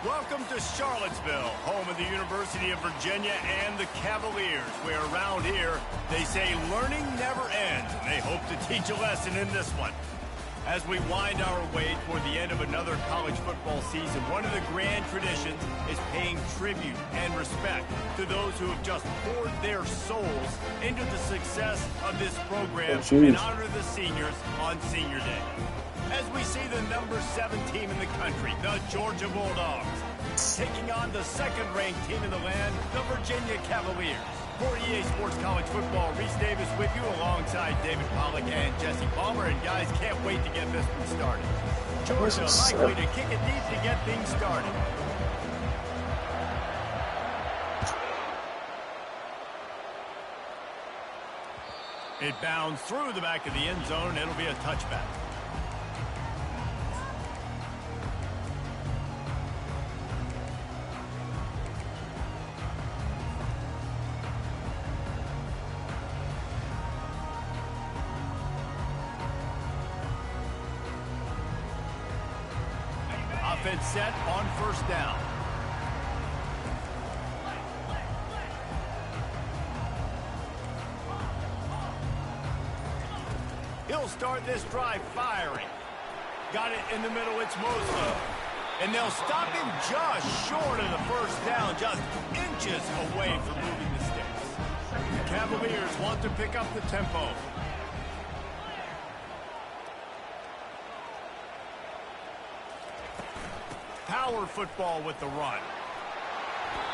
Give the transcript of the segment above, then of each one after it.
Welcome to Charlottesville, home of the University of Virginia and the Cavaliers, where around here they say learning never ends, and they hope to teach a lesson in this one. As we wind our way toward the end of another college football season, one of the grand traditions is paying tribute and respect to those who have just poured their souls into the success of this program and honor the seniors on Senior Day. As we see the number 7 team in the country, the Georgia Bulldogs, taking on the second-ranked team in the land, the Virginia Cavaliers. For EA Sports College Football, Reese Davis with you alongside David Pollack and Jesse Palmer. And guys, can't wait to get this one started. Georgia likely to kick it deep to get things started. It bounds through the back of the end zone. It'll be a touchback. Offense set on first down. He'll start this drive firing. Got it in the middle, it's Mosley. And they'll stop him just short of the first down, just inches away from moving the sticks. The Cavaliers want to pick up the tempo. Power football with the run.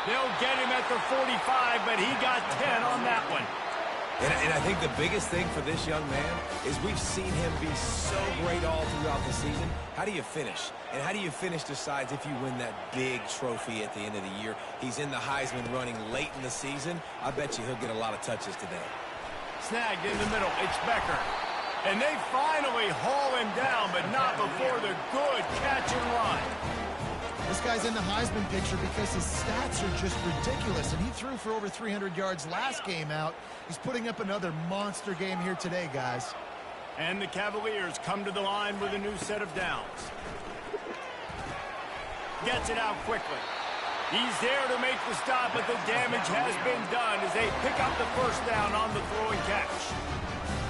They'll get him at the 45, but he got 10 on that one. And I think the biggest thing for this young man is we've seen him be so great all throughout the season. How do you finish? And how do you finish decides if you win that big trophy at the end of the year. He's in the Heisman running late in the season. I bet you he'll get a lot of touches today. Snagged in the middle. It's Becker. And they finally haul him down, but not before the good catch and run. This guy's in the Heisman picture because his stats are just ridiculous, and he threw for over 300 yards last game out. He's putting up another monster game here today, guys. And the Cavaliers come to the line with a new set of downs. Gets it out quickly. He's there to make the stop, but the damage has been done as they pick up the first down on the throw and catch.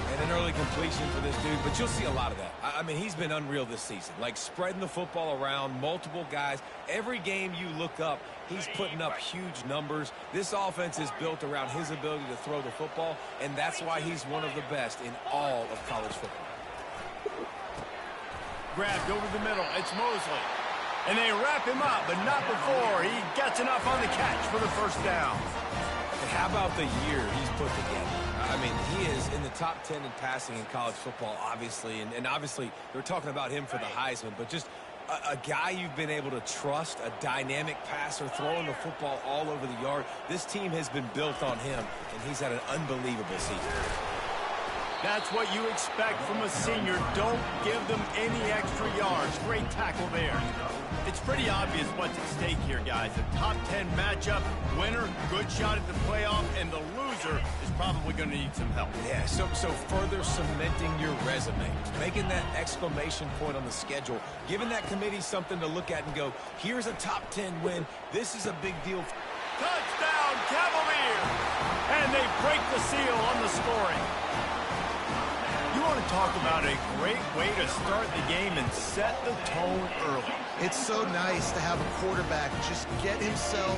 And an early completion for this dude, but you'll see a lot of that. I mean, he's been unreal this season, like spreading the football around, multiple guys. Every game you look up, he's putting up huge numbers. This offense is built around his ability to throw the football, and that's why he's one of the best in all of college football. Grabbed over the middle. It's Mosley. And they wrap him up, but not before he gets enough on the catch for the first down. And how about the year he's put together? I mean, he is in the top 10 in passing in college football, obviously. And obviously, they're talking about him for the Heisman. But just a guy you've been able to trust, a dynamic passer, throwing the football all over the yard. This team has been built on him, and he's had an unbelievable season. That's what you expect from a senior. Don't give them any extra yards. Great tackle there. It's pretty obvious what's at stake here, guys. A top 10 matchup, winner, good shot at the playoff, and the loser is probably going to need some help. Yeah, so further cementing your resume, making that exclamation point on the schedule, giving that committee something to look at and go, here's a top 10 win. This is a big deal. Touchdown, Cavaliers! And they break the seal on the scoring. You want to talk about a great way to start the game and set the tone early. It's so nice to have a quarterback just get himself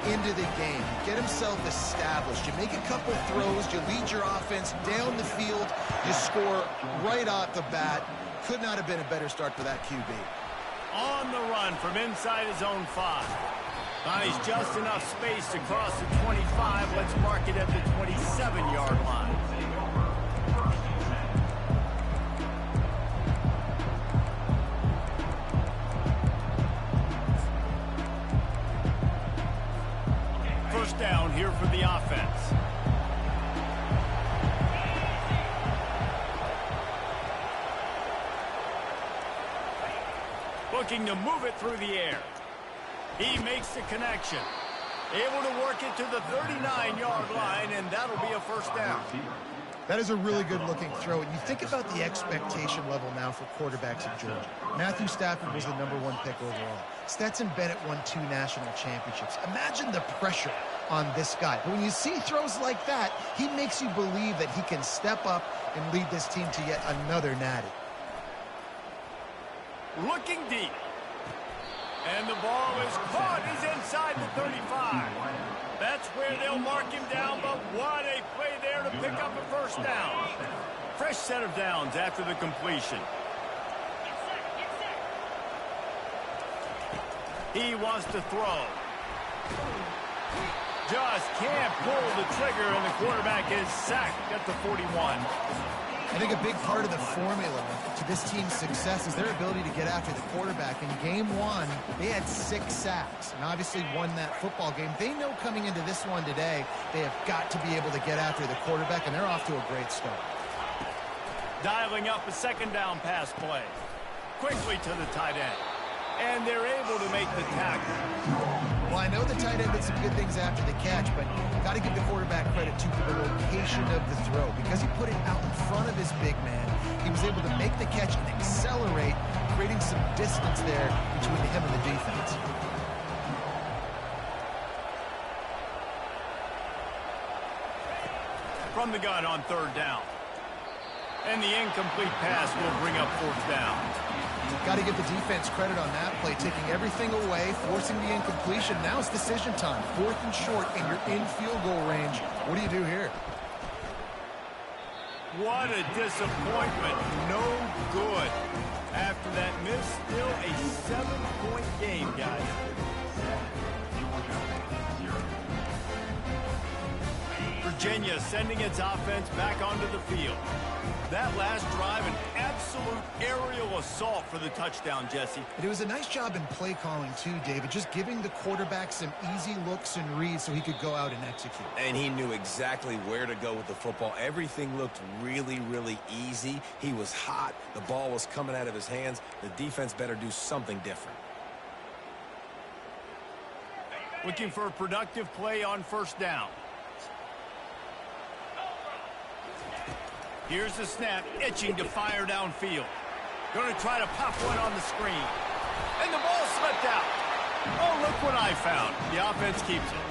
into the game, get himself established. You make a couple throws, you lead your offense down the field, you score right off the bat. Could not have been a better start for that QB. On the run from inside his own 5. Finds just enough space to cross the 25. Let's mark it at the 27-yard line. First down here for the offense. Looking to move it through the air. He makes the connection. Able to work it to the 39-yard line, and that'll be a first down. That is a really good-looking throw. And you think about the expectation level now for quarterbacks in Georgia. Matthew Stafford was the #1 pick overall. Stetson Bennett won 2 national championships. Imagine the pressure on this guy. But when you see throws like that, he makes you believe that he can step up and lead this team to yet another natty. Looking deep. And the ball is caught. He's inside the 35. That's where they'll mark him down, but what a play there to pick up a first down. Fresh set of downs after the completion. He wants to throw. Just can't pull the trigger, and the quarterback is sacked at the 41. I think a big part of the formula to this team's success is their ability to get after the quarterback. In game 1, they had 6 sacks and obviously won that football game. They know coming into this one today, they have got to be able to get after the quarterback, and they're off to a great start. Dialing up a second down pass play. Quickly to the tight end. And they're able to make the tackle. Well, I know the tight end did some good things after the catch, but got to give the quarterback credit, too, for the location of the throw. Because he put it out in front of his big man, he was able to make the catch and accelerate, creating some distance there between him and the defense. From the gun on 3rd down. And the incomplete pass will bring up 4th down. Got to give the defense credit on that play, taking everything away, forcing the incompletion. Now it's decision time. 4th and short, and you're in field goal range. What do you do here? What a disappointment. No good. After that miss, still a 7-point game, guys. Virginia sending its offense back onto the field. That last drive, an absolute aerial assault for the touchdown, Jesse. It was a nice job in play calling, too, David, just giving the quarterback some easy looks and reads so he could go out and execute. And he knew exactly where to go with the football. Everything looked really, really easy. He was hot. The ball was coming out of his hands. The defense better do something different. Looking for a productive play on 1st down. Here's the snap, itching to fire downfield. Going to try to pop one on the screen. And the ball slipped out. Oh, look what I found. The offense keeps it.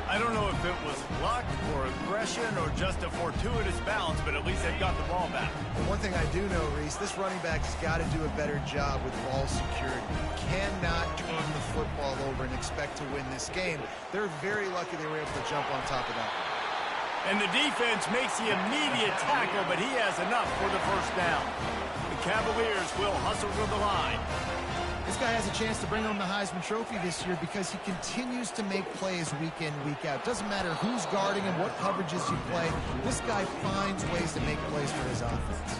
I don't know if it was luck or aggression or just a fortuitous bounce, but at least they've got the ball back. And one thing I do know, Reese, this running back has got to do a better job with ball security. Cannot turn the football over and expect to win this game. They're very lucky they were able to jump on top of that. And the defense makes the immediate tackle, but he has enough for the 1st down. The Cavaliers will hustle to the line. This guy has a chance to bring home the Heisman Trophy this year because he continues to make plays week in, week out. Doesn't matter who's guarding him, what coverages you play. This guy finds ways to make plays for his offense.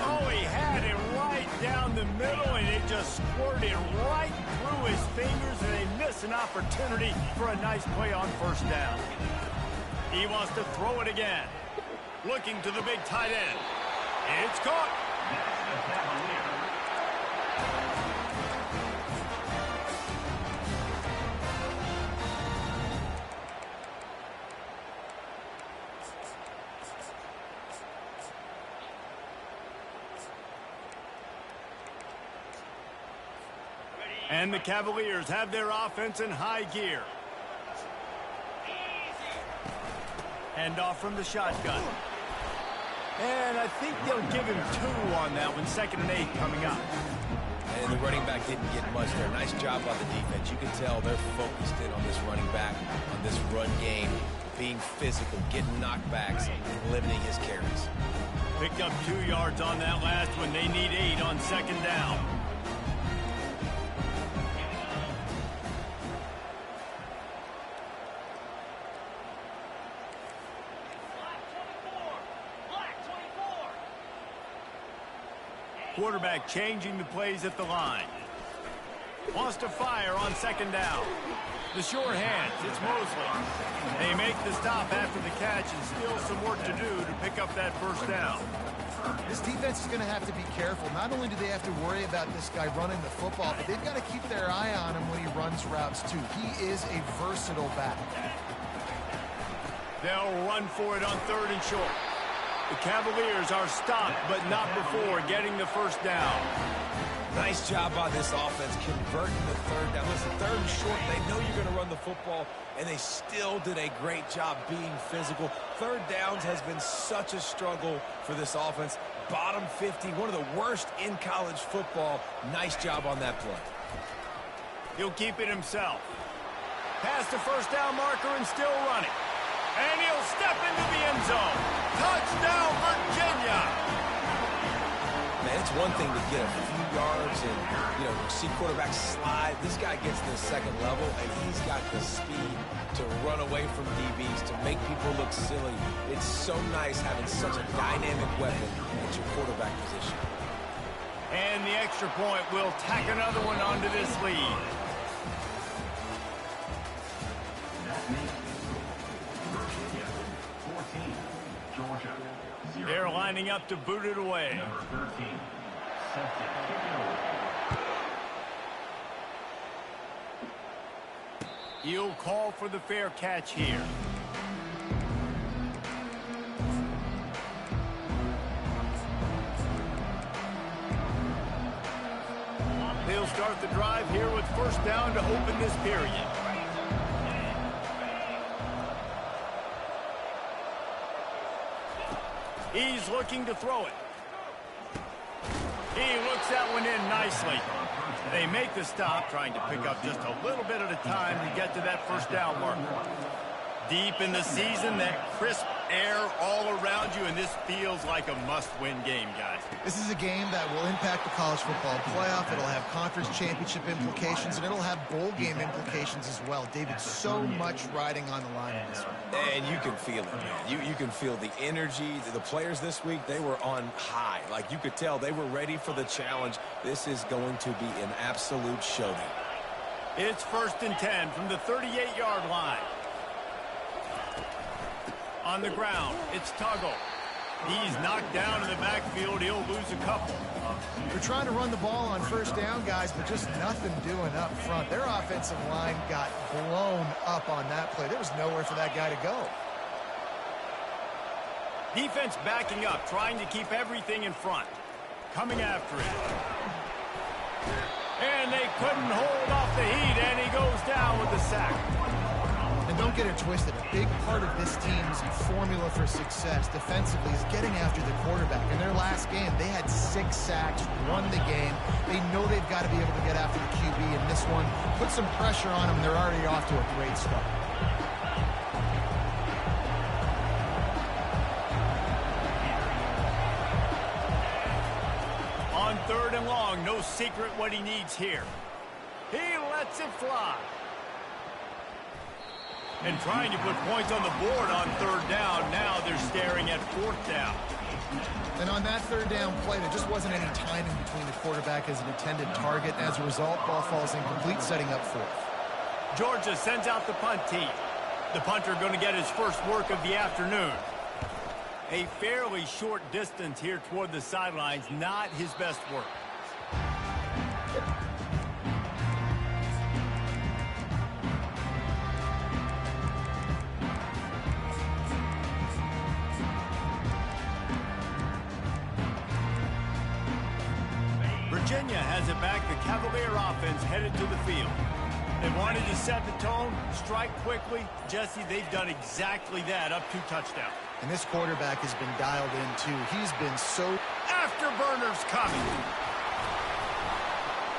Oh, he had it right down the middle, and it just squirted right through his fingers, and they miss an opportunity for a nice play on 1st down. He wants to throw it again. Looking to the big tight end. It's caught. And the Cavaliers have their offense in high gear. Hand off from the shotgun. And I think they'll give him 2 on that one. 2nd and 8 coming up. And the running back didn't get much there. Nice job by the defense. You can tell they're focused in on this running back, on this run game, being physical, getting knockbacks, and limiting his carries. Picked up 2 yards on that last one. They need 8 on 2nd down. Quarterback changing the plays at the line. Wants to fire on 2nd down. The short hands, it's Mosley. They make the stop after the catch and still some work to do to pick up that 1st down. This defense is going to have to be careful. Not only do they have to worry about this guy running the football, but they've got to keep their eye on him when he runs routes too. He is a versatile back. They'll run for it on 3rd and short. The Cavaliers are stopped, but not before getting the first down. Nice job by this offense converting the third down. Listen, third and short, they know you're going to run the football, and they still did a great job being physical. Third downs has been such a struggle for this offense. Bottom 50, one of the worst in college football. Nice job on that play. He'll keep it himself. Past the first down marker and still running. And he'll step into the end zone. Touchdown, Virginia! Man, it's one thing to get a few yards and, see quarterbacks slide. This guy gets to the second level, and he's got the speed to run away from DBs, to make people look silly. It's so nice having such a dynamic weapon at your quarterback position. And the extra point will tack another one onto this lead. They're lining up to boot it away. Number 13, set to kick it away. He'll call for the fair catch here. They'll start the drive here with first down to open this period. He's looking to throw it. He looks that one in nicely. They make the stop, trying to pick up just a little bit at a time to get to that first down marker. Deep in the season, that crisp air all around you, and this feels like a must-win game, guys. This is a game that will impact the college football playoff. It'll have conference championship implications, and it'll have bowl game implications as well. David, so much riding on the line in this one. And you can feel it, man. You can feel the energy. The players this week, they were on high. Like, you could tell they were ready for the challenge. This is going to be an absolute showdown. It's 1st and 10 from the 38-yard line. On the ground, it's Tuggle. He's knocked down in the backfield. He'll lose a couple. They're trying to run the ball on first down, guys, but just nothing doing up front. Their offensive line got blown up on that play. There was nowhere for that guy to go. Defense backing up, trying to keep everything in front. Coming after it. And they couldn't hold off the heat, and he goes down with the sack. And don't get it twisted. A big part of this team's formula for success defensively is getting after the quarterback. In their last game, they had 6 sacks, won the game. They know they've got to be able to get after the QB, and this one put some pressure on them. They're already off to a great start. On 3rd and long, no secret what he needs here. He lets it fly. And trying to put points on the board on 3rd down. Now they're staring at 4th down. And on that 3rd down play, there just wasn't any timing between the quarterback as an intended target. As a result, ball falls incomplete, setting up 4th. Georgia sends out the punt team. The punter going to get his first work of the afternoon. A fairly short distance here toward the sidelines, not his best work. Virginia has it back. The Cavalier offense headed to the field. They wanted to set the tone, strike quickly. Jesse, they've done exactly that, up 2 touchdowns. And this quarterback has been dialed in, too. He's been so... Afterburners coming.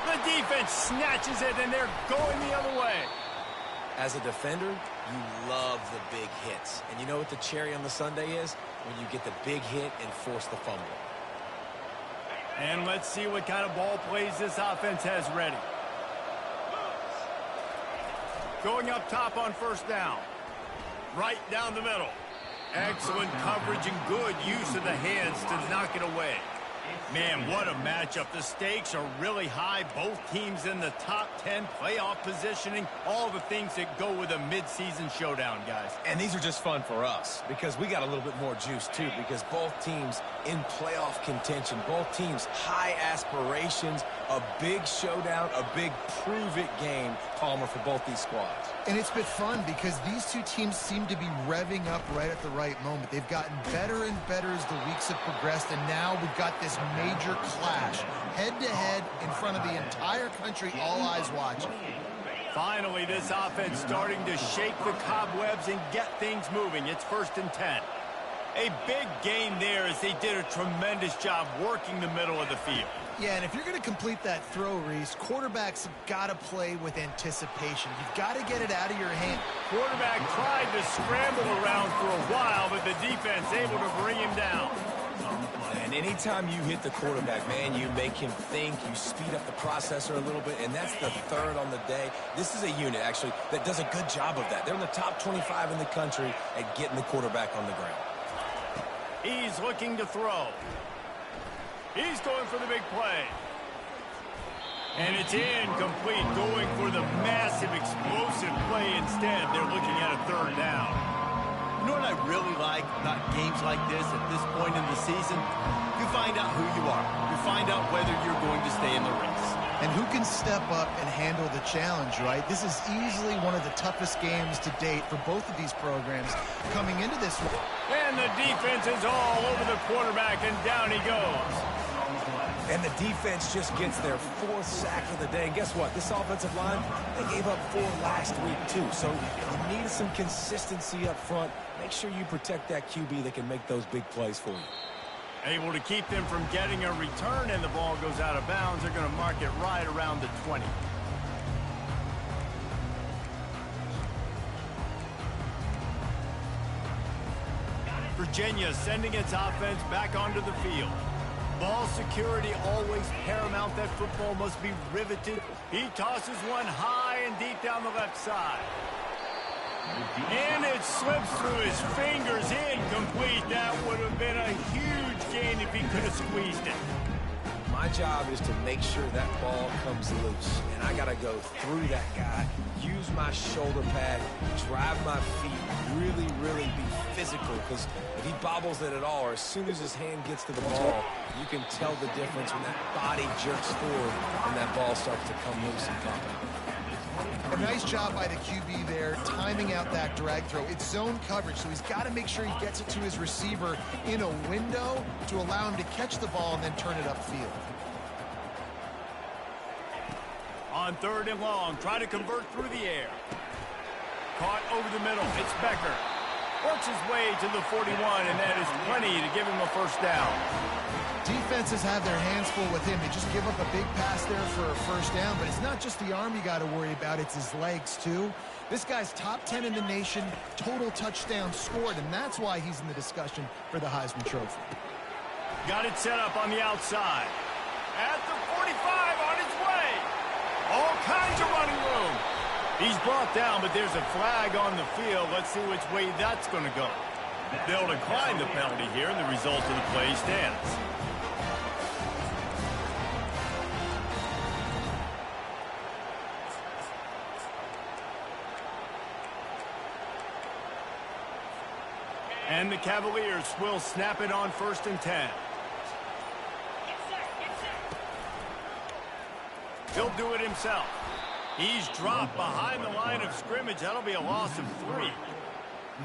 The defense snatches it, and they're going the other way. As a defender, you love the big hits. And you know what the cherry on the sundae is? When you get the big hit and force the fumble. And let's see what kind of ball plays this offense has ready. Going up top on 1st down. Right down the middle. Excellent coverage and good use of the hands to knock it away. Man, what a matchup. The stakes are really high. Both teams in the top 10, playoff positioning, all the things that go with a midseason showdown, guys. And these are just fun for us because we got a little bit more juice, too, because both teams in playoff contention, both teams high aspirations, a big showdown, a big prove-it game, Palmer, for both these squads. And it's been fun because these two teams seem to be revving up right at the right moment. They've gotten better and better as the weeks have progressed, and now we've got this major clash, head-to-head in front of the entire country, all eyes watching. Finally, this offense starting to shake the cobwebs and get things moving. It's 1st and 10. A big gain there as they did a tremendous job working the middle of the field. Yeah, and if you're going to complete that throw, Reese, quarterbacks have got to play with anticipation. You've got to get it out of your hand. Quarterback tried to scramble around for a while, but the defense able to bring him down. And anytime you hit the quarterback, man, you make him think, you speed up the processor a little bit, and that's the third on the day. This is a unit, actually, that does a good job of that. They're in the top 25 in the country at getting the quarterback on the ground. He's looking to throw. He's going for the big play. And it's incomplete, going for the massive, explosive play instead. They're looking at a 3rd down. You know what I really like about games like this at this point in the season? You find out who you are. You find out whether you're going to stay in the race. And who can step up and handle the challenge, right? This is easily one of the toughest games to date for both of these programs coming into this one. And the defense is all over the quarterback, and down he goes. And the defense just gets their 4th sack of the day. And guess what? This offensive line, they gave up 4 last week, too. So you need some consistency up front. Make sure you protect that QB that can make those big plays for you. Able to keep them from getting a return, and the ball goes out of bounds. They're going to mark it right around the 20. Virginia sending its offense back onto the field. Ball security always paramount. That football must be riveted. He tosses one high and deep down the left side. And it slips through his fingers, incomplete. That would have been a huge gain if he could have squeezed it. My job is to make sure that ball comes loose. And I got to go through that guy, use my shoulder pad, drive my feet, really be physical. Because if he bobbles it at all, or as soon as his hand gets to the ball, you can tell the difference when that body jerks forward and that ball starts to come loose and pop out. A nice job by the QB there, timing out that drag throw. It's zone coverage, so he's got to make sure he gets it to his receiver in a window to allow him to catch the ball and then turn it upfield. On 3rd and long, trying to convert through the air. Caught over the middle. It's Becker. Works his way to the 41, and that is plenty to give him a 1st down. Defenses have their hands full with him. They just give up a big pass there for a 1st down, but it's not just the arm you got to worry about, it's his legs too. This guy's top 10 in the nation, total touchdowns scored, and that's why he's in the discussion for the Heisman Trophy. Got it set up on the outside. At the 45, on his way. All kinds of running room. He's brought down, but there's a flag on the field. Let's see which way that's going to go. They'll decline the penalty here, and the result of the play stands. And the Cavaliers will snap it on 1st and 10. He'll do it himself. He's dropped behind the line of scrimmage. That'll be a loss of 3.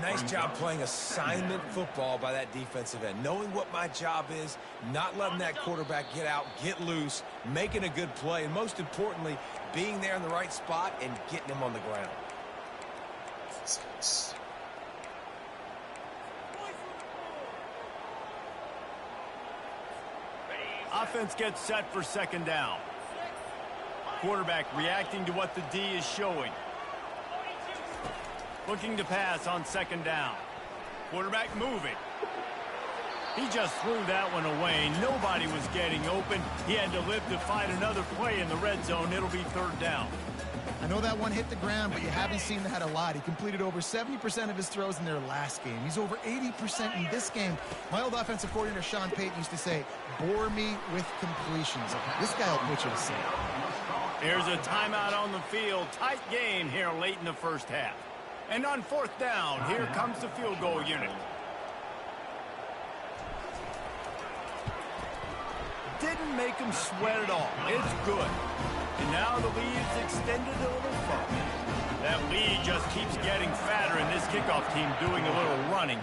Nice job playing assignment football by that defensive end. Knowing what my job is, not letting that quarterback get out, get loose, making a good play, and most importantly, being there in the right spot and getting him on the ground. Offense gets set for 2nd down. Quarterback reacting to what the D is showing. Looking to pass on 2nd down. Quarterback moving. He just threw that one away. Nobody was getting open. He had to live to find another play in the red zone. It'll be 3rd down. I know that one hit the ground, but you haven't seen that a lot. He completed over 70% of his throws in their last game. He's over 80% in this game. My old offensive coordinator, Sean Payton, used to say, bore me with completions. This guy will put you to sleep. Here's a timeout on the field. Tight game here late in the first half. And on fourth down, here comes the field goal unit. Didn't make him sweat at all. It's good. And now the lead is extended a little further. That lead just keeps getting fatter, and this kickoff team doing a little running.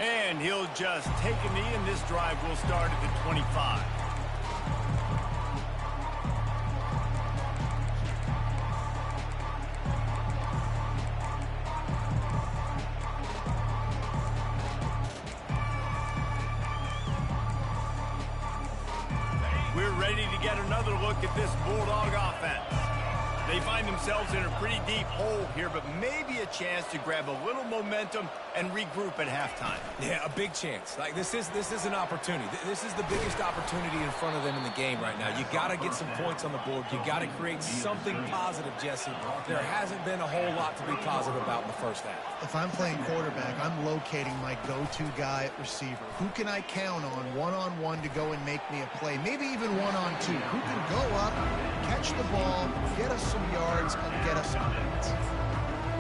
And he'll just take a knee, and this drive will start at the 25. We're ready to get another look at this Bulldog offense. They find themselves in a pretty deep hole here, but maybe a chance to grab a little momentum and regroup at halftime. Yeah, a big chance. Like this is an opportunity. This is the biggest opportunity in front of them in the game right now. You got to get some points on the board. You got to create something positive, Jesse. There hasn't been a whole lot to be positive about in the first half. If I'm playing quarterback, I'm locating my go-to guy at receiver. Who can I count on one-on-one to go and make me a play? Maybe even one-on-two. Who can go up, catch the ball, get us some yards, and get us some points?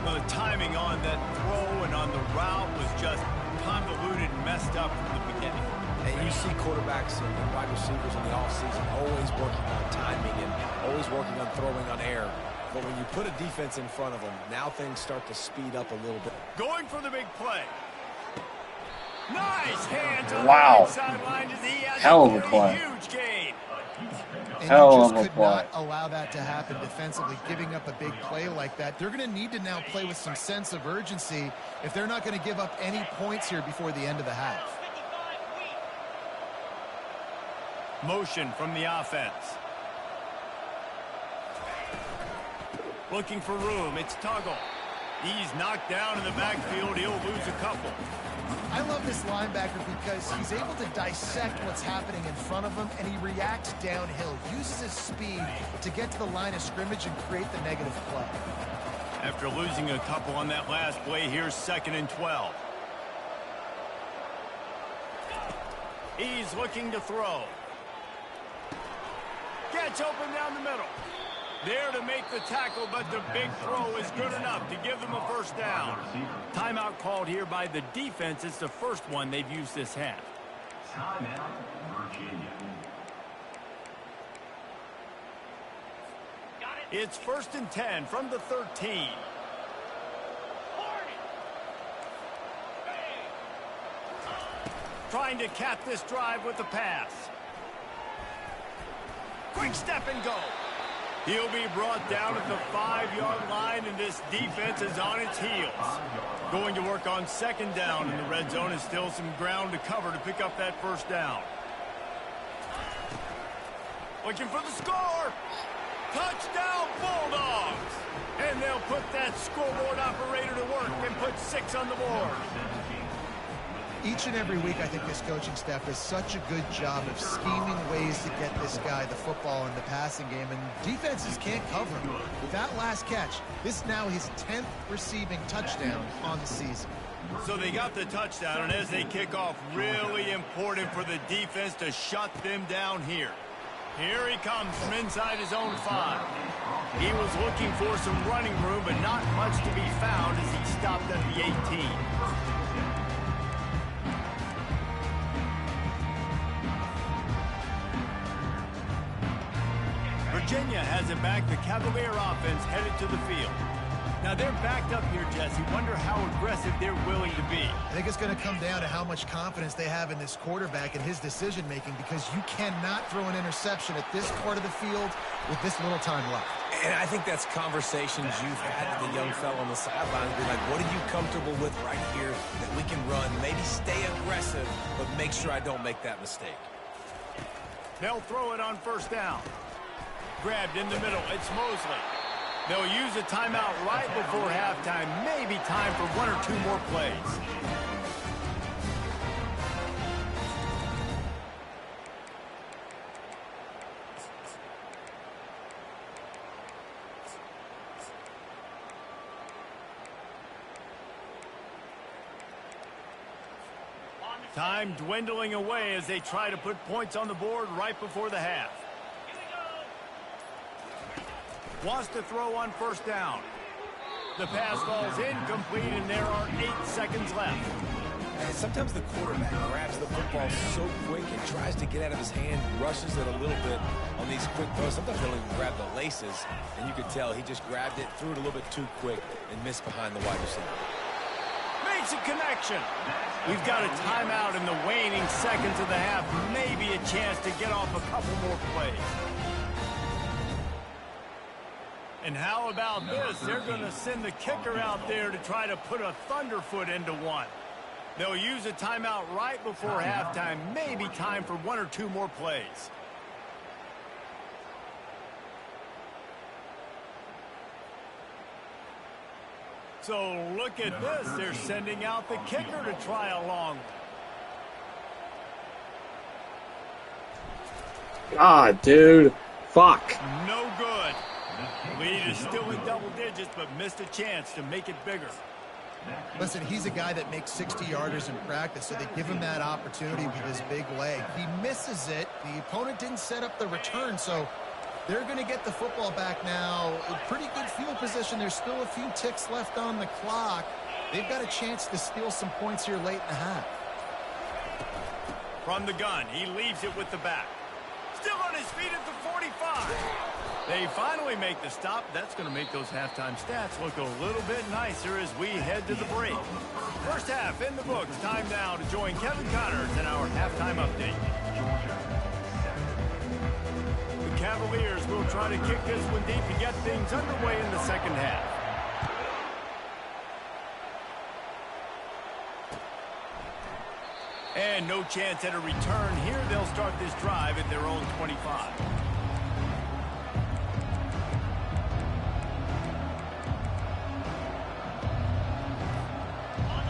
Well, the timing on that throw and on the route was just convoluted and messed up from the beginning. And you see quarterbacks and wide receivers in the offseason always working on timing and always working on throwing on air. But when you put a defense in front of them, now things start to speed up a little bit. Going for the big play. Nice hands on Wow. the sideline as he has Hell of a very play. huge gain. And Hell you of just a could play. not allow that to happen defensively, giving up a big play like that. They're going to need to now play with some sense of urgency if they're not going to give up any points here before the end of the half. Motion from the offense. Looking for room. It's Tuggle. He's knocked down in the backfield. He'll lose a couple. I love this linebacker because he's able to dissect what's happening in front of him, and he reacts downhill, uses his speed to get to the line of scrimmage and create the negative play. After losing a couple on that last play, here's 2nd and 12. He's looking to throw. Gets open down the middle. There to make the tackle, but the big throw is good enough to give them a first down. Timeout called here by the defense. It's the first one they've used this half. Timeout, Virginia. It's 1st and 10 from the 13. Trying to cap this drive with the pass. Quick step and go. He'll be brought down at the 5-yard line, and this defense is on its heels. Going to work on 2nd down, and the red zone is still some ground to cover to pick up that first down. Looking for the score. Touchdown, Bulldogs. And they'll put that scoreboard operator to work and put 6 on the board. Each and every week, I think this coaching staff does such a good job of scheming ways to get this guy the football in the passing game, and defenses can't cover him. With that last catch, this is now his 10th receiving touchdown on the season. So they got the touchdown, and as they kick off, really important for the defense to shut them down here. Here he comes from inside his own 5. He was looking for some running room, but not much to be found as he stopped at the 18. Virginia has it back. The Cavalier offense headed to the field. Now they're backed up here, Jesse. Wonder how aggressive they're willing to be. I think it's going to come down to how much confidence they have in this quarterback and his decision-making, because you cannot throw an interception at this part of the field with this little time left. And I think that's conversations you've had with the young fellow on the sideline. Be like, what are you comfortable with right here that we can run? Maybe stay aggressive, but make sure I don't make that mistake. They'll throw it on 1st down. Grabbed in the middle. It's Mosley. They'll use a timeout right before halftime. Maybe time for 1 or 2 more plays. Time dwindling away as they try to put points on the board right before the half. Wants to throw on first down. The pass falls incomplete, and there are 8 seconds left. And sometimes the quarterback grabs the football so quick and tries to get out of his hand, rushes it a little bit on these quick throws. Sometimes he'll even grab the laces, and you could tell he just grabbed it, threw it a little bit too quick, and missed behind the wide receiver. Makes a connection. We've got a timeout in the waning seconds of the half. Maybe a chance to get off a couple more plays. And how about this? They're going to send the kicker out there to try to put a thunderfoot into one. They'll use a timeout right before halftime. Maybe time for 1 or 2 more plays. So look at this. They're sending out the kicker to try a long one. God, dude. Fuck. No good. Lead is still in double digits, but missed a chance to make it bigger. Listen, he's a guy that makes 60-yarders in practice, so they give him that opportunity with his big leg. He misses it. The opponent didn't set up the return, so they're going to get the football back now. A pretty good field position. There's still a few ticks left on the clock. They've got a chance to steal some points here late in the half. From the gun, he leaves it with the back. Still on his feet at the 45. They finally make the stop. That's going to make those halftime stats look a little bit nicer as we head to the break. First half in the books. Time now to join Kevin Connors in our halftime update. The Cavaliers will try to kick this one deep to get things underway in the second half. And no chance at a return here. They'll start this drive at their own 25.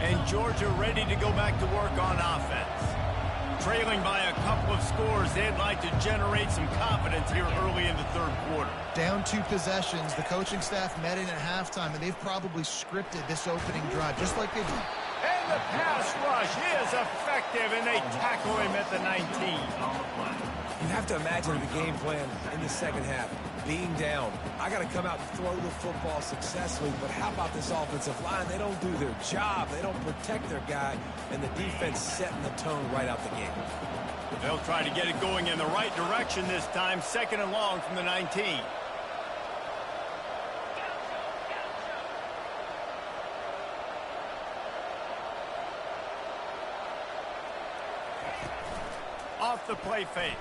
And Georgia ready to go back to work on offense. Trailing by a couple of scores, they'd like to generate some confidence here early in the third quarter. Down 2 possessions. The coaching staff met in at halftime, and they've probably scripted this opening drive just like they do. And the pass rush is effective, and they tackle him at the 19. You have to imagine the game plan in the second half. Being down, I got to come out and throw the football successfully, but how about this offensive line? They don't do their job. They don't protect their guy, and the defense setting the tone right out the game. They'll try to get it going in the right direction this time. 2nd and long from the 19. Off the play fake.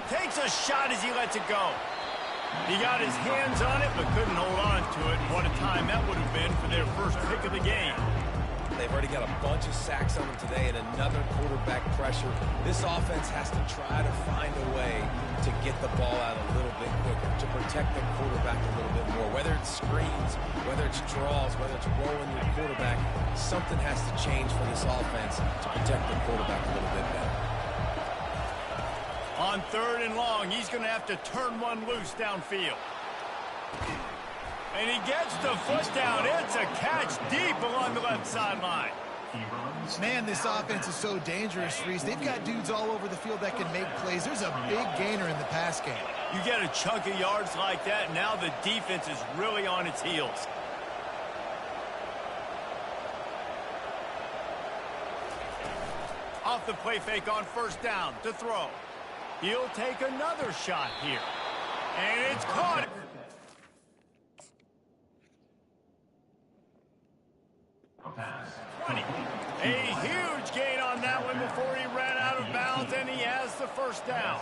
Takes a shot as he lets it go. He got his hands on it, but couldn't hold on to it. What a time that would have been for their first pick of the game. They've already got a bunch of sacks on them today and another quarterback pressure. This offense has to try to find a way to get the ball out a little bit quicker, to protect the quarterback a little bit more. Whether it's screens, whether it's draws, whether it's rolling your quarterback, something has to change for this offense to protect the quarterback a little bit better. On 3rd and long, he's going to have to turn one loose downfield. And he gets the foot down. It's a catch deep along the left sideline. Man, this offense is so dangerous, Reese. They've got dudes all over the field that can make plays. There's a big gainer in the pass game. You get a chunk of yards like that, now the defense is really on its heels. Off the play fake on first down to throw. He'll take another shot here. And it's caught. A huge gain on that one before he ran out of bounds, and he has the first down.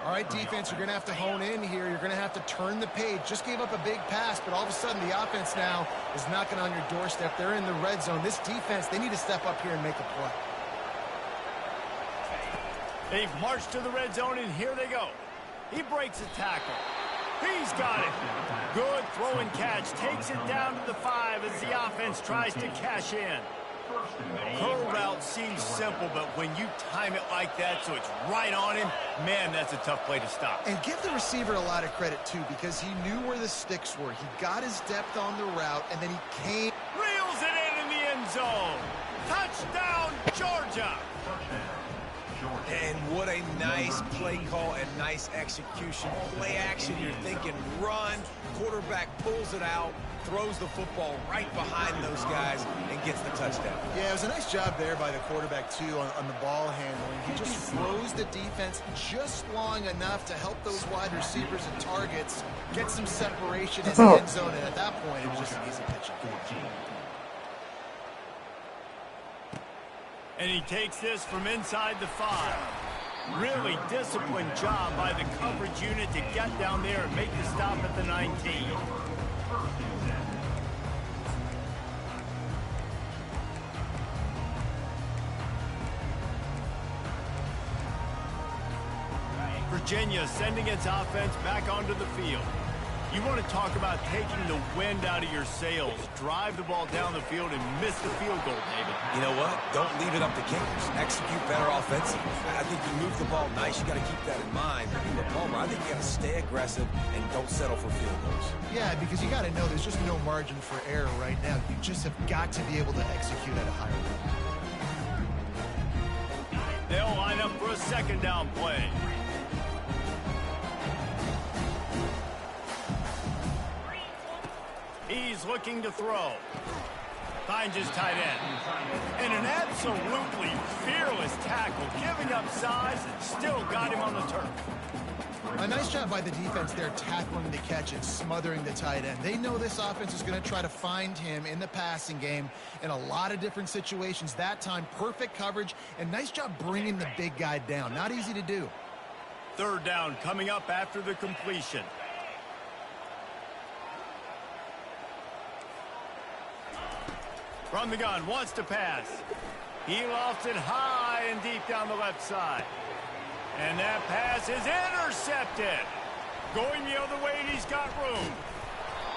All right, defense, you're going to have to hone in here. You're going to have to turn the page. Just gave up a big pass, but all of a sudden the offense now is knocking on your doorstep. They're in the red zone. This defense, they need to step up here and make a play. They've marched to the red zone, and here they go. He breaks a tackle. He's got it. Good throw and catch. Takes it down to the 5 as the offense tries to cash in. Curl route seems simple, but when you time it like that so it's right on him, man, that's a tough play to stop. And give the receiver a lot of credit, too, because he knew where the sticks were. He got his depth on the route, and then he came. Reels it in the end zone. Touchdown, Georgia. Good job. And what a nice play call and nice execution. Play action, you're thinking run. Quarterback pulls it out, throws the football right behind those guys, and gets the touchdown. Yeah, it was a nice job there by the quarterback, too, on the ball handling. He just froze the defense just long enough to help those wide receivers and targets get some separation in the end zone, and at that point, it was just an easy pitch. And he takes this from inside the 5. Really disciplined job by the coverage unit to get down there and make the stop at the 19. Virginia sending its offense back onto the field. You want to talk about taking the wind out of your sails. Drive the ball down the field and miss the field goal, David. You know what? Don't leave it up to kickers. Execute better offensively. I think you move the ball nice. You got to keep that in mind. But Palmer, I think you got to stay aggressive and don't settle for field goals. Yeah, because you got to know there's just no margin for error right now. You just have got to be able to execute at a higher level. They'll line up for a second down play. He's looking to throw. Finds his tight end. And an absolutely fearless tackle, giving up size and still got him on the turf. A nice job by the defense there, tackling the catch and smothering the tight end. They know this offense is going to try to find him in the passing game in a lot of different situations. That time, perfect coverage, and nice job bringing the big guy down. Not easy to do. Third down coming up after the completion. From the gun, wants to pass. He lofts it high and deep down the left side. And that pass is intercepted. Going the other way, and he's got room.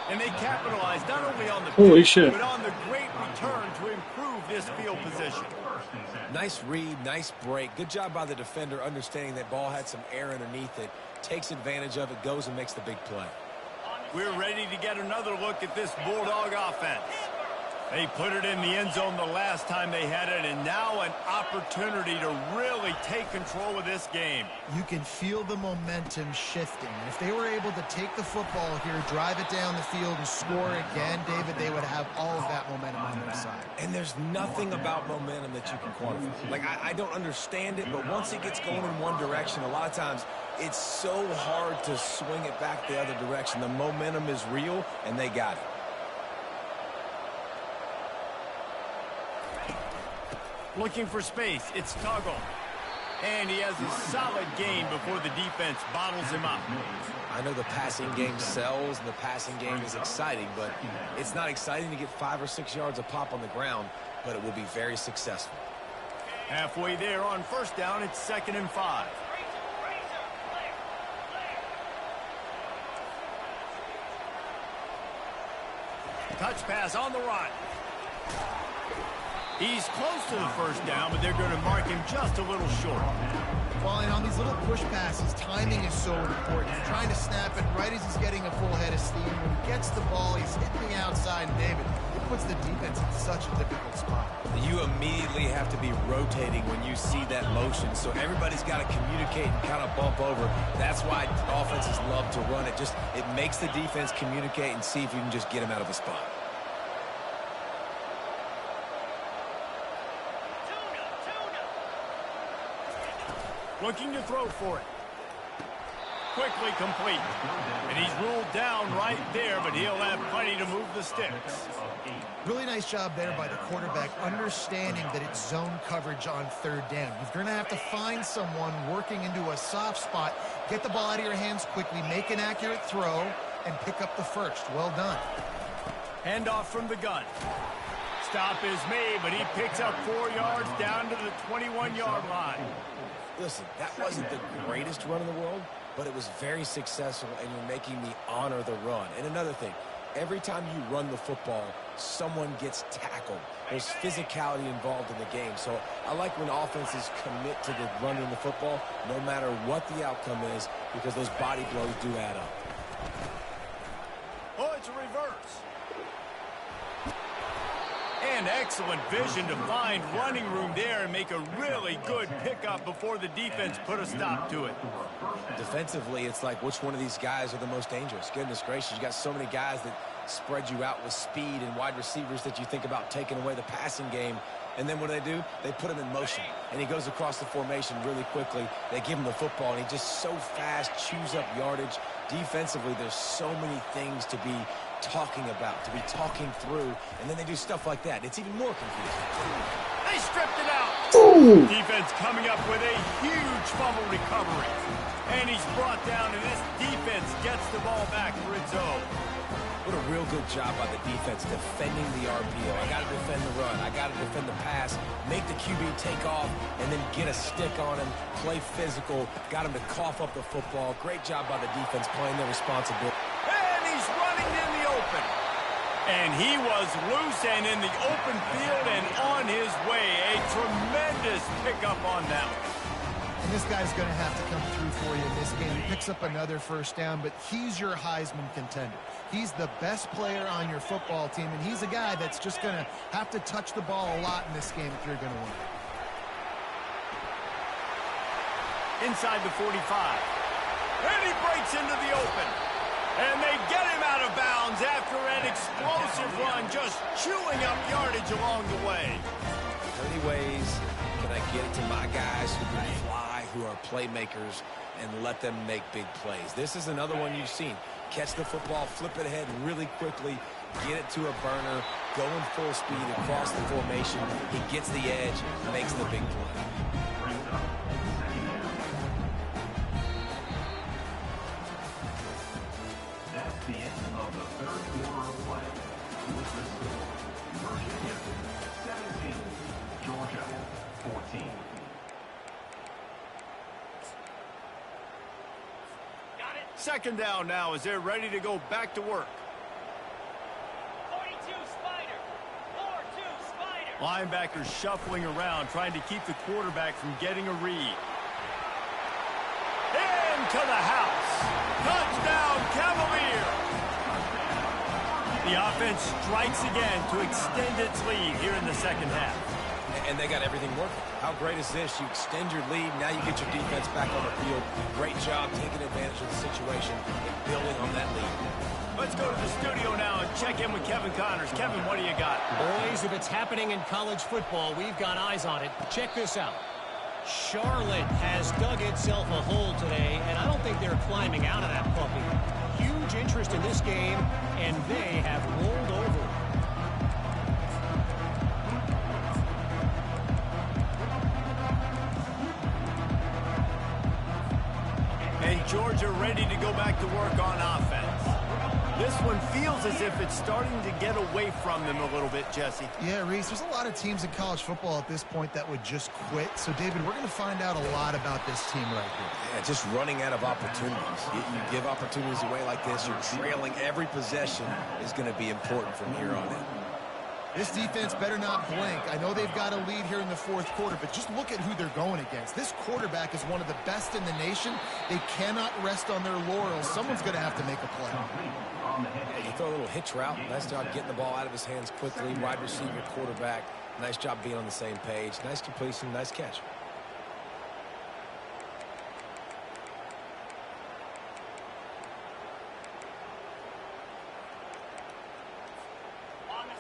And they capitalize not only on the pitch, but on the great return to improve this field position. Nice read, nice break. Good job by the defender understanding that ball had some air underneath it. Takes advantage of it, goes and makes the big play. We're ready to get another look at this Bulldog offense. They put it in the end zone the last time they had it, and now an opportunity to really take control of this game. You can feel the momentum shifting. And if they were able to take the football here, drive it down the field, and score again, David, they would have all of that momentum on their side. And there's nothing about momentum that you can quantify. Like, I don't understand it, but once it gets going in one direction, a lot of times it's so hard to swing it back the other direction. The momentum is real, and they got it. Looking for space, it's Tuggle. And he has a solid game before the defense bottles him up. I know the passing game sells and the passing game is exciting, but it's not exciting to get 5 or 6 yards a pop on the ground, but it will be very successful. Halfway there on first down, it's 2nd and 5. Touch pass on the run. He's close to the first down, but they're going to mark him just a little short. Well, and on these little push passes, timing is so important. He's trying to snap it right as he's getting a full head of steam. When he gets the ball, he's hitting the outside, and David, it puts the defense in such a difficult spot. You immediately have to be rotating when you see that motion, so everybody's got to communicate and kind of bump over. That's why offenses love to run it. It makes the defense communicate and see if you can just get him out of a spot. Looking to throw for it. Quickly complete. And he's ruled down right there, but he'll have plenty to move the sticks. Really nice job there by the quarterback, understanding that it's zone coverage on third down. You're going to have to find someone working into a soft spot, get the ball out of your hands quickly, make an accurate throw, and pick up the first. Well done. Handoff from the gun. Stop is made, but he picks up 4 yards down to the 21-yard line. Listen, that wasn't the greatest run in the world, but it was very successful, and you're making me honor the run. And another thing, every time you run the football, someone gets tackled. There's physicality involved in the game. So I like when offenses commit to the running the football, no matter what the outcome is, because those body blows do add up. Oh, it's a reverse. And Excellent vision to find running room there and make a really good pickup before the defense put a stop to it. Defensively, it's like which one of these guys are the most dangerous? Goodness gracious, you got so many guys that spread you out with speed and wide receivers that you think about taking away the passing game. And then what do? They put him in motion, and he goes across the formation really quickly. They give him the football, and he just so fast chews up yardage. Defensively, there's so many things to be talking about, to be talking through, and then they do stuff like that. It's even more confusing. They stripped it out. Ooh. Defense coming up with a huge fumble recovery. And he's brought down, and this defense gets the ball back for its own. What a real good job by the defense defending the RPO. I got to defend the run. I got to defend the pass, make the QB take off, and then get a stick on him, play physical, got him to cough up the football. Great job by the defense playing their responsibility. And he's running in the open. And he was loose and in the open field and on his way. A tremendous pickup on that one. And this guy's going to have to come through for you in this game. He picks up another first down, but he's your Heisman contender. He's the best player on your football team, and he's a guy that's just going to have to touch the ball a lot in this game if you're going to win. Inside the 45. And he breaks into the open. And they get him out of bounds after an explosive run, just chewing up yardage along the way. How many ways can I get it to my guys who can fly, who are playmakers, and let them make big plays? This is another one you've seen. Catch the football, flip it ahead really quickly, get it to a burner, going full speed across the formation. He gets the edge, makes the big play. That's the end of the third quarter of play. With the score, Virginia 17, Georgia 14. Second down now as they're ready to go back to work. 42 Spider. 4-2 Spider. Linebackers shuffling around, trying to keep the quarterback from getting a read. Into the house. Touchdown, Cavalier. The offense strikes again to extend its lead here in the second half. And they got everything working. How great is this? You extend your lead, now you get your defense back on the field. Great job taking advantage of the situation and building on that lead. Let's go to the studio now and check in with Kevin Connors. Kevin, what do you got? Boys, if it's happening in college football, we've got eyes on it. Check this out. Charlotte has dug itself a hole today, and I don't think they're climbing out of that puppy. Huge interest in this game, and they have rolled over. And Georgia ready to go back to work on offense. This one feels as if it's starting to get away from them a little bit, Jesse. Yeah, Reese, there's a lot of teams in college football at this point that would just quit. So, David, we're going to find out a lot about this team right here. Yeah, just running out of opportunities. You give opportunities away like this, you're trailing. Every possession is going to be important from here on in. This defense better not blink. I know they've got a lead here in the fourth quarter, but just look at who they're going against. This quarterback is one of the best in the nation. They cannot rest on their laurels. Someone's going to have to make a play. Yeah, you throw a little hitch route. Nice job getting the ball out of his hands quickly. Wide receiver, quarterback. Nice job being on the same page. Nice completion, nice catch.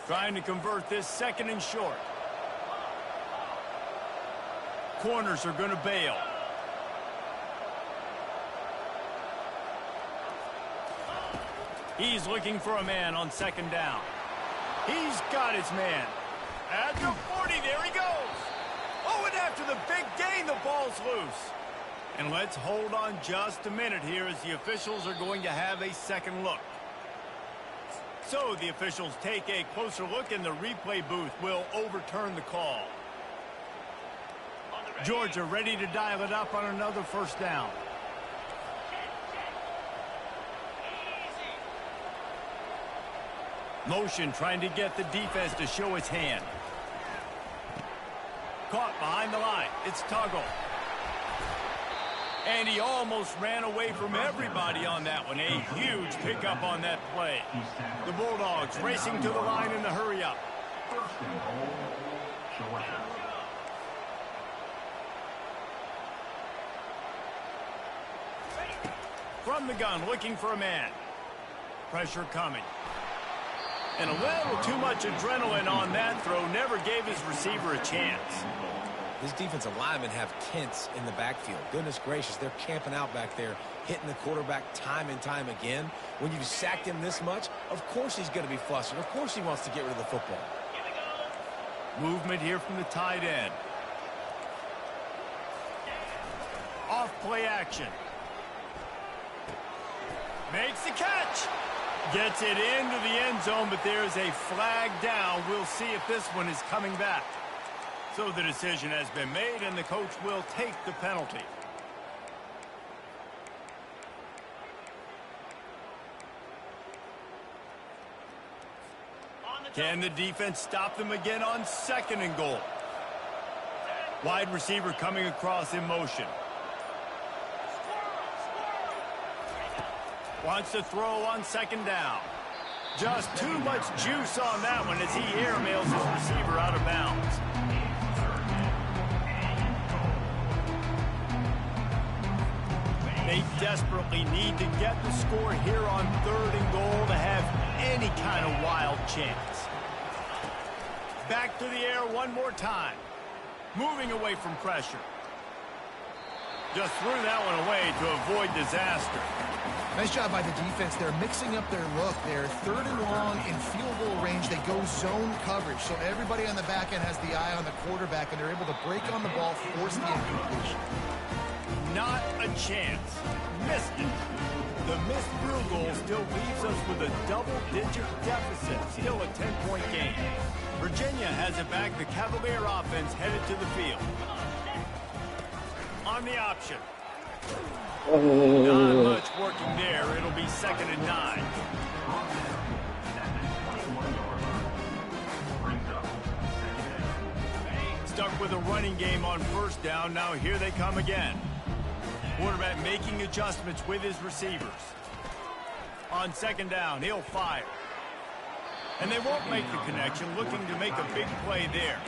Trying to convert this second and short. Corners are going to bail. He's looking for a man on second down. He's got his man. At the 40, there he goes. Oh, and after the big gain, the ball's loose. And let's hold on just a minute here as the officials are going to have a second look. So the officials take a closer look, and the replay booth will overturn the call. Georgia ready to dial it up on another first down. Motion trying to get the defense to show its hand. Caught behind the line. It's Tuggle. And he almost ran away from everybody on that one. A huge pickup on that play. The Bulldogs racing to the line in the hurry up. First and goal, Georgia. From the gun, looking for a man. Pressure coming. And a little too much adrenaline on that throw. Never gave his receiver a chance. His defensive linemen have tents in the backfield. Goodness gracious, they're camping out back there, hitting the quarterback time and time again. When you've sacked him this much, of course he's going to be flustered. Of course he wants to get rid of the football. Movement here from the tight end. Off play action. Makes the catch. Gets it into the end zone, but there's a flag down. We'll see if this one is coming back. So the decision has been made, and the coach will take the penalty. Can the defense stop them again on second and goal? Wide receiver coming across in motion. Wants to throw on second down. Just too much juice on that one as he airmails his receiver out of bounds. They desperately need to get the score here on third and goal to have any kind of wild chance. Back to the air one more time. Moving away from pressure. Just threw that one away to avoid disaster. Nice job by the defense. They're mixing up their look. They're third and long in field goal range. They go zone coverage. So everybody on the back end has the eye on the quarterback, and they're able to break on the ball, force the incompletion. Not a chance. Missed it. The missed field goal still leaves us with a double-digit deficit. Still a 10-point game. Virginia has it back. The Cavalier offense headed to the field. On the option. Not much working there. It'll be 2nd and 9. Stuck with a running game on first down. Now here they come again. Quarterback making adjustments with his receivers. On 2nd down, he'll fire. And they won't make the connection, looking to make a big play there.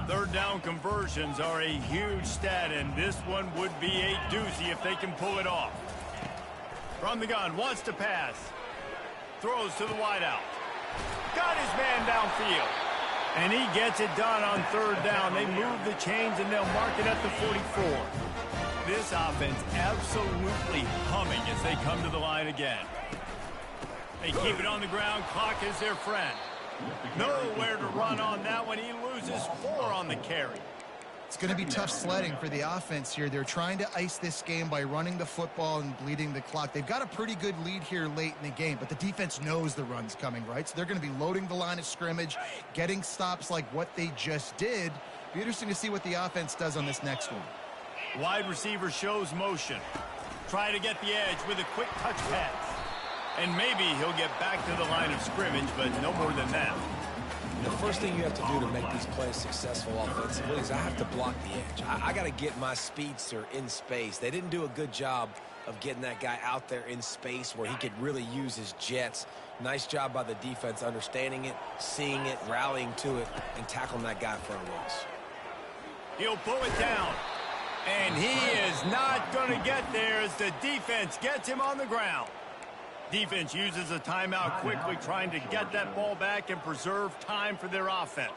Third down conversions are a huge stat, and this one would be a doozy if they can pull it off. From the gun, wants to pass. Throws to the wideout. Got his man downfield. And he gets it done on third down. They move the chains, and they'll mark it at the 44. This offense absolutely humming as they come to the line again. They keep it on the ground. Clock is their friend. Nowhere to run on that one. He loses 4 on the carry. It's going to be tough sledding for the offense here. They're trying to ice this game by running the football and bleeding the clock. They've got a pretty good lead here late in the game, but the defense knows the run's coming, right? So they're going to be loading the line of scrimmage, getting stops like what they just did. Be interesting to see what the offense does on this next one. Wide receiver shows motion. Try to get the edge with a quick touch pass. And maybe he'll get back to the line of scrimmage, but no more than that. The first thing you have to do to make these plays successful offensively is I have to block the edge. I got to get my speedster in space. They didn't do a good job of getting that guy out there in space where he could really use his jets. Nice job by the defense understanding it, seeing it, rallying to it, and tackling that guy for a loss. He'll pull it down. And he is not going to get there as the defense gets him on the ground. Defense uses a timeout quickly, trying to get that ball back and preserve time for their offense.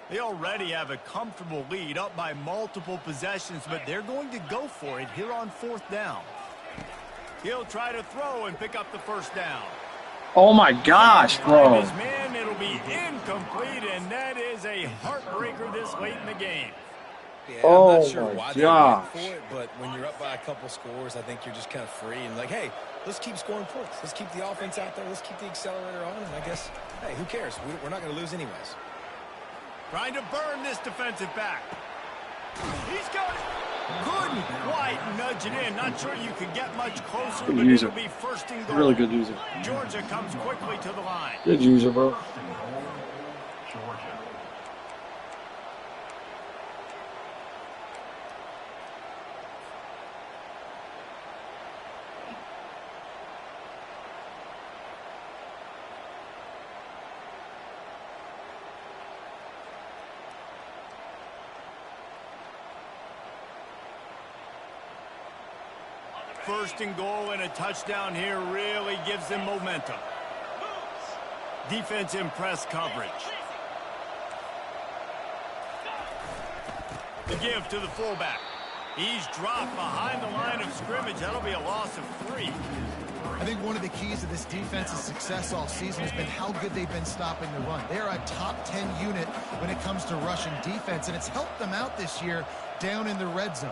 They already have a comfortable lead, up by multiple possessions, but they're going to go for it here on 4th down. He'll try to throw and pick up the first down. Oh my gosh, bro. His man, it'll be incomplete, and that is a heartbreaker this late in the game. Yeah, Oh, I'm not sure my why they gosh. went for it, but when you're up by a couple scores, I think you're just kind of free and like, hey, let's keep scoring points. Let's keep the offense out there. Let's keep the accelerator on, and I guess, hey, who cares? We're not going to lose anyways. Trying to burn this defensive back. He's got it. Couldn't quite nudge it in. Not sure you could get much closer, Good but user. it'll be 1st and goal. Really good user. Georgia comes quickly to the line. Good user, bro. Georgia. First and goal and a touchdown here really gives them momentum. Defense in press coverage. The give to the fullback. He's dropped behind the line of scrimmage. That'll be a loss of 3. I think one of the keys to this defense's success all season has been how good they've been stopping the run. They're a top 10 unit when it comes to rushing defense, and it's helped them out this year down in the red zone.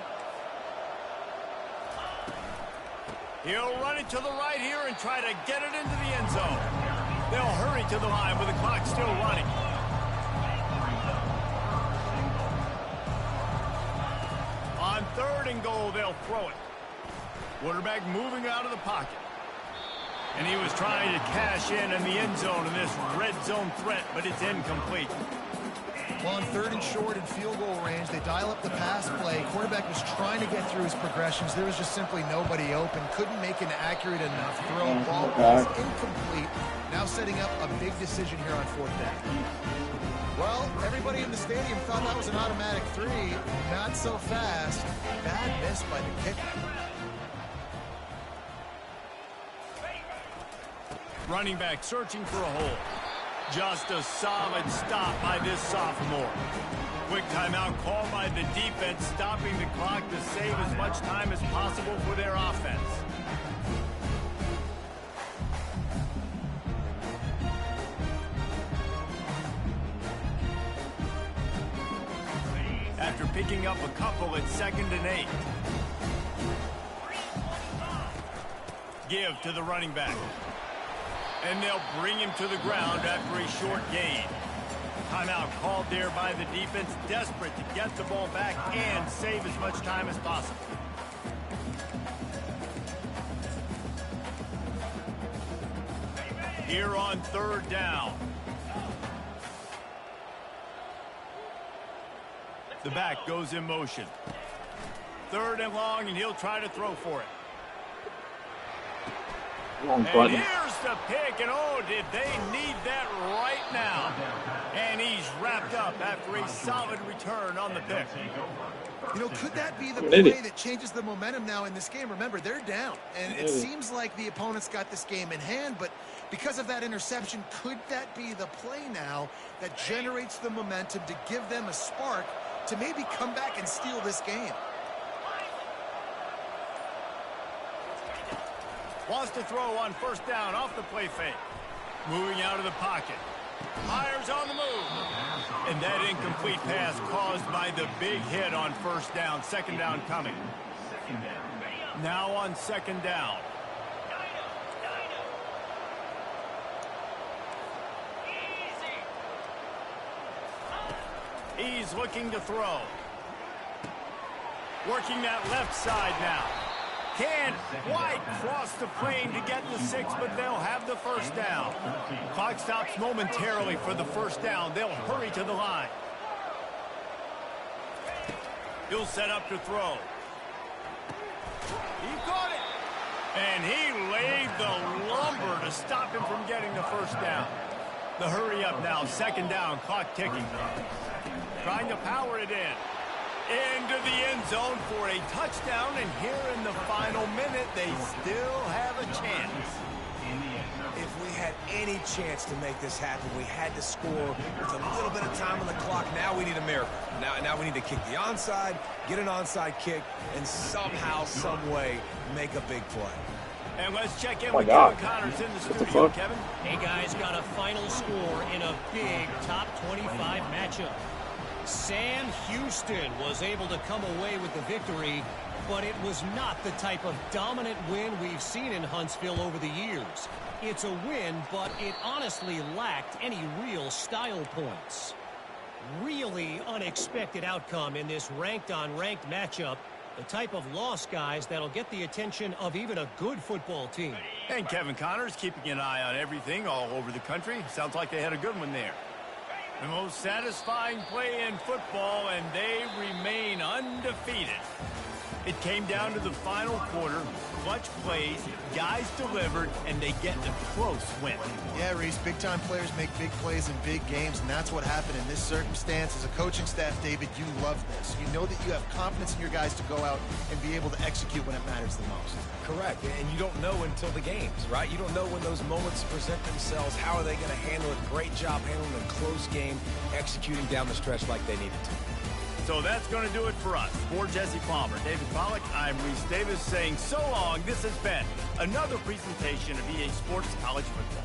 He'll run it to the right here and try to get it into the end zone. They'll hurry to the line with the clock still running. On 3rd and goal, they'll throw it. Quarterback moving out of the pocket. And he was trying to cash in the end zone in this red zone threat, but it's incomplete. Well, on 3rd and short and field goal range, they dial up the pass play. Quarterback was trying to get through his progressions. There was just simply nobody open. Couldn't make an accurate enough throw. Ball was incomplete. Now setting up a big decision here on 4th down. Well, everybody in the stadium thought that was an automatic 3. Not so fast. Bad miss by the kicker. Running back searching for a hole. Just a solid stop by this sophomore. Quick timeout called by the defense, stopping the clock to save as much time as possible for their offense. After picking up a couple at 2nd and 8. Give to the running back. And they'll bring him to the ground after a short gain. Timeout called there by the defense, desperate to get the ball back and save as much time as possible. Here on 3rd down. The back goes in motion. 3rd and long, and he'll try to throw for it. And here's the pick, and oh, did they need that right now. And he's wrapped up after a solid return on the pick. You know, could that be the play that changes the momentum now in this game? Remember, they're down, and it seems like the opponent's got this game in hand, but because of that interception, could that be the play now that generates the momentum to give them a spark to maybe come back and steal this game? Wants to throw on 1st down off the play fake. Moving out of the pocket. Myers on the move. And that incomplete pass caused by the big hit on 1st down. 2nd down coming. Now on 2nd down. He's looking to throw. Working that left side now. Can't quite cross the plane to get the 6, but they'll have the 1st down. Clock stops momentarily for the 1st down. They'll hurry to the line. He'll set up to throw. He caught it. And he laid the lumber to stop him from getting the 1st down. The hurry up now. 2nd down. Clock ticking. Trying to power it in. Into the end zone for a touchdown, and here in the final minute, they still have a chance. If we had any chance to make this happen, we had to score with a little bit of time on the clock. Now we need a miracle. Now we need to kick the onside, get an onside kick, and somehow, some way, make a big play. And let's check in with Kevin Connors in the studio. Kevin? Hey, guys, got a final score in a big top 25 matchup. Sam Houston was able to come away with the victory, but it was not the type of dominant win we've seen in Huntsville over the years. It's a win, but it honestly lacked any real style points. Really unexpected outcome in this ranked-on-ranked matchup. The type of loss, guys, that'll get the attention of even a good football team. And Kevin Connors keeping an eye on everything all over the country. Sounds like they had a good one there. The most satisfying play in football, and they remain undefeated. It came down to the final quarter. Clutch plays, guys delivered, and they get a close win. Yeah, Reese, big-time players make big plays in big games, and that's what happened in this circumstance. As a coaching staff, David, you love this. You know that you have confidence in your guys to go out and be able to execute when it matters the most. Correct, and you don't know until the games, right? You don't know when those moments present themselves. How are they going to handle it? Great job handling a close game, executing down the stretch like they needed to. So that's going to do it for us. For Jesse Palmer, David Pollack, I'm Reese Davis saying so long. This has been another presentation of EA Sports College Football.